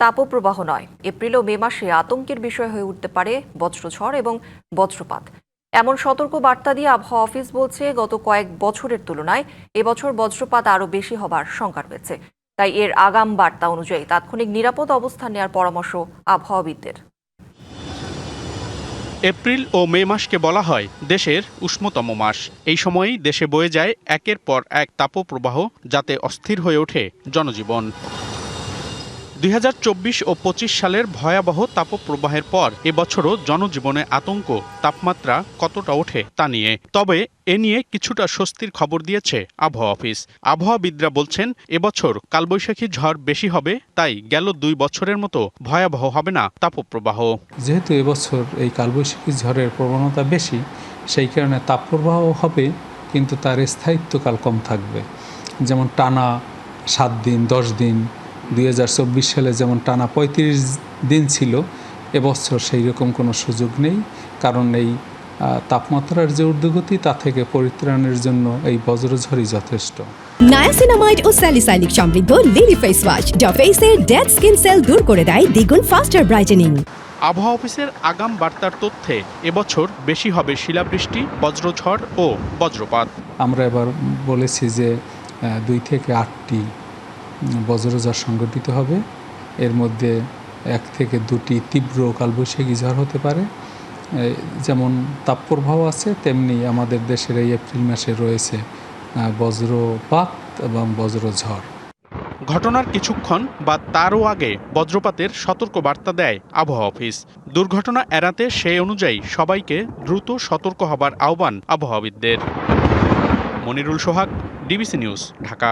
তাপপ্রবাহ নয়, এপ্রিল ও মে মাসে আতঙ্কের বিষয় হয়ে উঠতে পারে বজ্রঝড় এবং বজ্রপাত। এমন সতর্ক বার্তা দিয়ে আবহাওয়া অফিস বলছে, গত কয়েক বছরের তুলনায় এবছর বজ্রপাত আরও বেশি হবার শঙ্কা রয়েছে। তাই এর আগাম বার্তা অনুযায়ী তাৎক্ষণিক নিরাপদ অবস্থান নেওয়ার পরামর্শ আবহাওয়াবিদদের। এপ্রিল ও মে মাসকে বলা হয় দেশের উষ্ণতম মাস। এই সময়েই দেশে বয়ে যায় একের পর এক তাপপ্রবাহ, যাতে অস্থির হয়ে ওঠে জনজীবন। 2024 ও 25 সালের ভয়াবহ তাপপ্রবাহের পর এবছরও জনজীবনে আতঙ্ক, তাপমাত্রা কতটা ওঠে তা নিয়ে। তবে এ নিয়ে কিছুটা স্বস্তির খবর দিয়েছে আবহাওয়া অফিস। আবহাওয়াবিদরা বলছেন, এবছর কালবৈশাখী ঝড় বেশি হবে, তাই গেল 2 বছরের মতো ভয়াবহ হবে না তাপপ্রবাহ। যেহেতু এবছর এই কালবৈশাখী ঝড়ের প্রবণতা বেশি, সেই কারণে তাপপ্রবাহ হবে, কিন্তু তার স্থায়িত্বকাল কম থাকবে। যেমন টানা 7 দিন 10 দিন, 2024 সালে যেমন টানা 35 দিন ছিল, এবছর সেই রকম কোনো সুযোগ নেই। কারণ এই তাপমাত্রার যে ঊর্ধ্বগতি, তা থেকে পরিত্রাণের জন্য এই বজ্রঝড়ই যথেষ্ট। নায়াসিনামাইড ও স্যালিসাইলিক সমৃদ্ধ লিলি ফেস ওয়াশ যা ফেসের ডেড স্কিন সেল দূর করে দেয় দ্বিগুণ ফাস্টার ব্রাইটেনিং। আবহাওয়া অফিসের আগাম বার্তার তথ্যে এবছর বেশি হবে শিলাবৃষ্টি, বজ্রঝড় ও বজ্রপাত। আমরা এবার বলেছি যে 2 থেকে 8টি বজ্রঝড় সংঘটিত হবে। এর মধ্যে 1 থেকে 2টি তীব্র কালবৈশাখী ঝড় হতে পারে। যেমন তাপপ্রবাহ আছে, তেমনি আমাদের দেশের এই এপ্রিল মাসে রয়েছে বজ্রপাত এবং বজ্রঝড়। ঘটনার কিছুক্ষণ বা তারও আগে বজ্রপাতের সতর্ক বার্তা দেয় আবহাওয়া অফিস। দুর্ঘটনা এড়াতে সেই অনুযায়ী সবাইকে দ্রুত সতর্ক হবার আহ্বান আবহাওয়াবিদদের। মনিরুল সোহাগ, ডিবিসি নিউজ, ঢাকা।